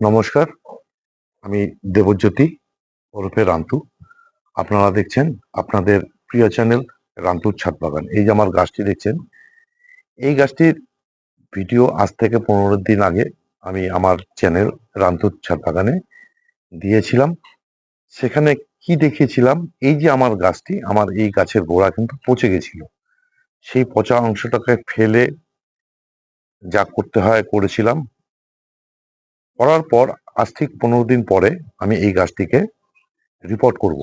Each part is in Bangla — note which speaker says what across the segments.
Speaker 1: নমস্কার, আমি দেবজ্যোতি ওরফে রান্তু। আপনারা দেখছেন আপনাদের প্রিয় চ্যানেল রান্তুর ছাদ বাগান। এই যে আমার গাছটি দেখছেন, এই গাছটির ভিডিও আজ থেকে 15 দিন আগে আমি আমার চ্যানেল রান্তুর ছাদ বাগানে দিয়েছিলাম। সেখানে কি দেখিয়েছিলাম, এই যে আমার গাছটি, আমার এই গাছের গোড়া কিন্তু পচে গেছিল। সেই পচা অংশটাকে ফেলে যা করতে হয় করেছিলাম। করার পর আজ ঠিক 15 দিন পরে আমি এই গাছটিকে রিপোর্ট করব।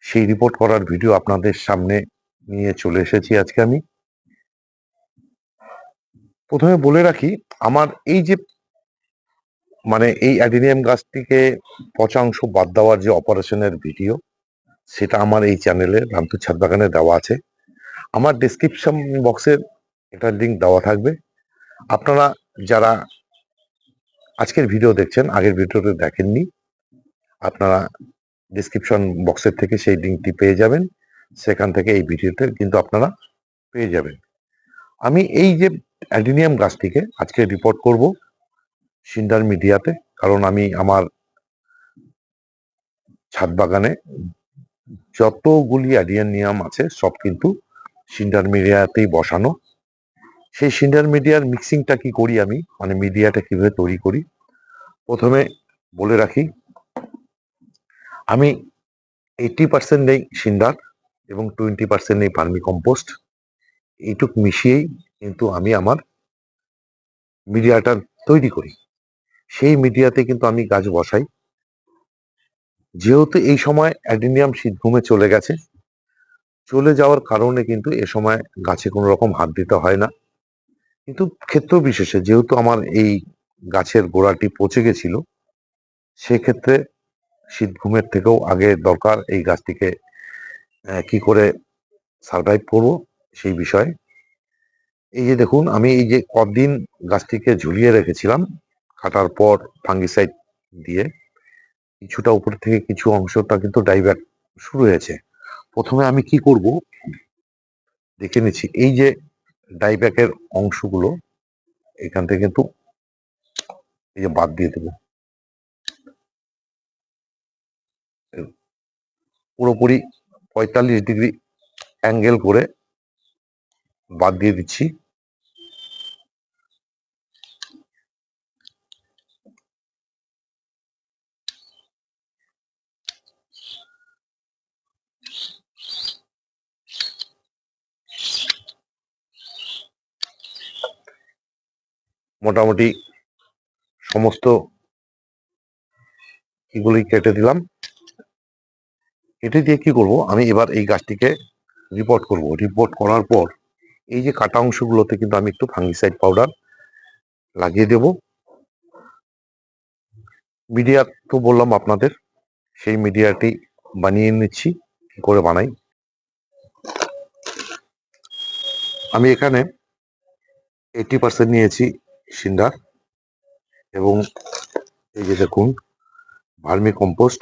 Speaker 1: সেই রিপোর্ট করার ভিডিও আপনাদের সামনে নিয়ে চলে এসেছি আজকে আমি। প্রথমে বলে রাখি, আমার এই যে এই অ্যাডিনিয়াম গাছটিকে পচা অংশ বাদ দেওয়ার যে অপারেশনের ভিডিও, সেটা আমার এই চ্যানেলে রামপুর ছাদ বাগানে দেওয়া আছে। আমার ডেসক্রিপশন বক্সে এটার লিঙ্ক দেওয়া থাকবে। আপনারা যারা আজকের ভিডিও দেখছেন, আগের ভিডিওতে দেখেননি, আপনারা ডেসক্রিপশন বক্সের থেকে সেই লিঙ্কটি পেয়ে যাবেন। সেখান থেকে এই ভিডিওতে কিন্তু আপনারা পেয়ে যাবেন। আমি এই যে অ্যাডিনিয়াম গাছটিকে আজকে রিপোর্ট করব সিন্ডার মিডিয়াতে, কারণ আমি আমার ছাদ বাগানে যতগুলি অ্যাডিনিয়াম আছে সব কিন্তু সিন্ডার মিডিয়াতেই বসানো। সেই সিন্ডার মিডিয়ার মিক্সিংটা কি করি আমি, মিডিয়াটা কিভাবে তৈরি করি, প্রথমে বলে রাখি, আমি 80% নেই সিন্ডার এবং 20% নেই ভার্মি কম্পোস্ট। এইটুক মিশিয়েই কিন্তু আমি আমার মিডিয়াটা তৈরি করি। সেই মিডিয়াতে কিন্তু আমি গাছ বসাই। যেহেতু এই সময় অ্যাডিনিয়াম শীত ঘুমে চলে গেছে, চলে যাওয়ার কারণে কিন্তু এ সময় গাছে কোনো রকম হাত দিতে হয় না। কিন্তু ক্ষেত্র বিশেষে যেহেতু আমার এই গাছের গোড়াটি পচে গেছিল, সেক্ষেত্রে শীত ঘুমের থেকেও আগে দরকার এই গাছটিকে কি করে সারভাইভ করব সেই বিষয়ে। এই যে দেখুন, আমি এই যে কদিন গাছটিকে ঝুলিয়ে রেখেছিলাম, কাটার পর ফাঙ্গিসাইড দিয়ে কিছুটা উপর থেকে কিছু অংশটা কিন্তু ডাইব্যাক শুরু হয়েছে। প্রথমে আমি কি করব দেখে নিচ্ছি। এই যে ডাইব্যাকের অংশগুলো এখান থেকে কিন্তু এই যে বাদ দিয়ে দেবো, পুরোপুরি 45 ডিগ্রি অ্যাঙ্গেল করে বাদ দিয়ে দিচ্ছি। মোটামুটি সমস্ত এগুলি কেটে দিলাম। কেটে দিয়ে কি করব, আমি এবার এই গাছটিকে রিপোর্ট করব। রিপোর্ট করার পর এই যে কাটা অংশগুলোতে কিন্তু আমি একটু ফাঙ্গিসাইড পাউডার লাগিয়ে দেব। মিডিয়া তো বললাম আপনাদের, সেই মিডিয়াটি বানিয়ে নিচ্ছি। কি করে বানাই, আমি এখানে 80% নিয়েছি সিন্ডার এবং এই যে দেখুন ভার্মি কম্পোস্ট,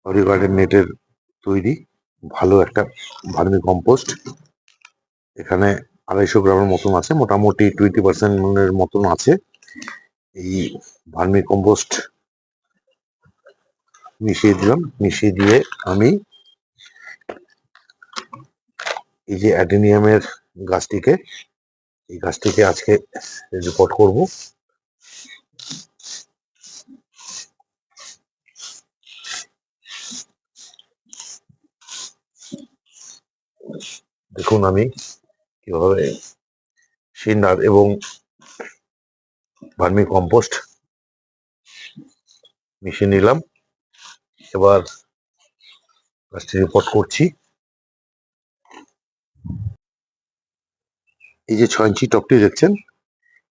Speaker 1: অরিগার্ডেন নেটের তৈরি ভালো একটা ভার্মি কম্পোস্ট। এখানে 250 গ্রামের মতন আছে, মোটামুটি 20% মতন আছে। এই ভার্মি কম্পোস্ট মিশিয়ে দিলাম। মিশিয়ে দিয়ে আমি এই যে অ্যাডিনিয়ামের গাছটিকে, এই গাছটিকে আজকে রিপোর্ট করব। দেখুন আমি কিভাবে সিন্ডার এবং ভার্মি কম্পোস্ট মিশিয়ে নিলাম। এবার গাছটি রিপোর্ট করছি। এই যে 6 ইঞ্চি টবটি দেখছেন,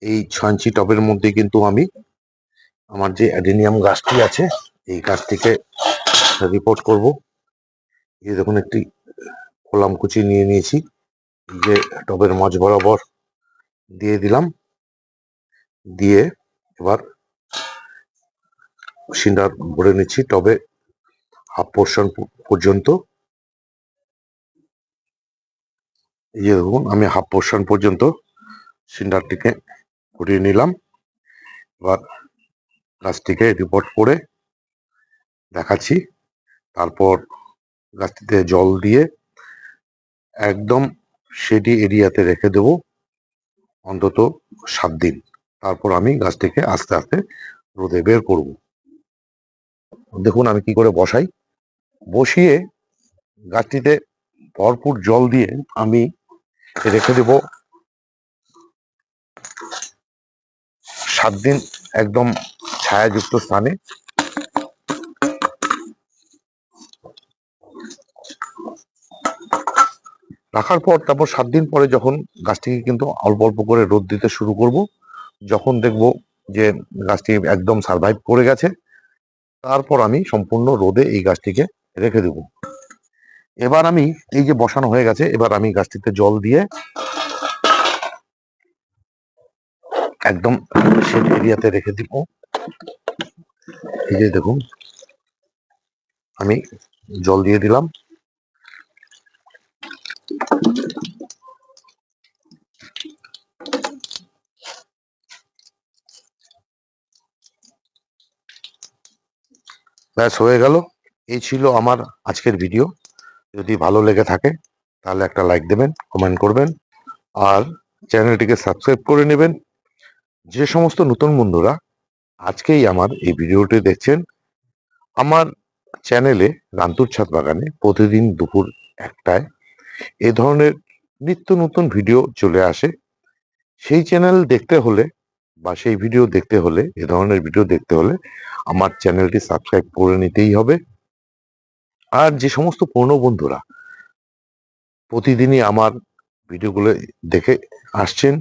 Speaker 1: এই 6 ইঞ্চি টবের মধ্যে কিন্তু আমি আমার যে অ্যাডিনিয়াম গাছটি আছে এই গাছটিকে রিপোর্ট করব। এই দেখুন একটি কলামকুচি নিয়ে নিয়েছি, যে টবের মাঝ বরাবর দিয়ে দিলাম। দিয়ে এবার সিন্ডার ভরে নিচ্ছি টবে হাফ পোর্শন পর্যন্ত। এই যে দেখুন আমি হাফ পোর্শন পর্যন্ত সিন্ডারটিকে ভরিয়ে নিলাম। এবার গাছটিকে রিপোর্ট করে দেখাচ্ছি, তারপর গাছটিতে জল দিয়ে একদম শেডি এরিয়াতে রেখে দেব অন্তত 7 দিন। তারপর আমি গাছটিকে আস্তে আস্তে রোদে বের করব। দেখুন আমি কি করে বসাই। বসিয়ে গাছটিতে ভরপুর জল দিয়ে আমি রেখে দেব 7 দিন একদম ছায়াযুক্ত স্থানে। রাখার পর তারপর 7 দিন পরে যখন গাছটিকে কিন্তু অল্প অল্প করে রোদ দিতে শুরু করব, যখন দেখব যে গাছটি একদম সারভাইভ করে গেছে, তারপর আমি সম্পূর্ণ রোদে এই গাছটিকে রেখে দেব। এবার আমি এই যে বসানো হয়ে গেছে, এবার আমি গাছটিতে জল দিয়ে একদম শেড এরিয়াতে রেখে দিব। এই যে দেখুন আমি জল দিয়ে দিলাম। ব্যাস হয়ে গেল। এই ছিল আমার আজকের ভিডিও। যদি ভালো লেগে থাকে তাহলে একটা লাইক দেবেন, কমেন্ট করবেন, আর চ্যানেলটিকে সাবস্ক্রাইব করে নেবেন। যে সমস্ত নতুন বন্ধুরা আজকেই আমার এই ভিডিওটি দেখছেন, আমার চ্যানেলে রান্তুর ছাদ বাগানে প্রতিদিন দুপুর 1টায় এ ধরনের নিত্য নতুন ভিডিও চলে আসে। সেই চ্যানেল দেখতে হলে বা সেই ভিডিও দেখতে হলে, এ ধরনের ভিডিও দেখতে হলে আমার চ্যানেলটি সাবস্ক্রাইব করে নিতেই হবে। আর যে সমস্ত পুরনো বন্ধুরা প্রতিদিনই আমার ভিডিওগুলো দেখে আসছেন,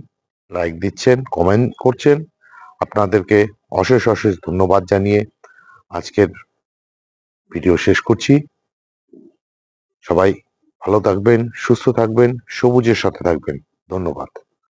Speaker 1: লাইক দিচ্ছেন, কমেন্ট করছেন, আপনাদেরকে অশেষ অশেষ ধন্যবাদ জানিয়ে আজকের ভিডিও শেষ করছি। সবাই ভালো থাকবেন, সুস্থ থাকবেন, সবুজের সাথে থাকবেন। ধন্যবাদ।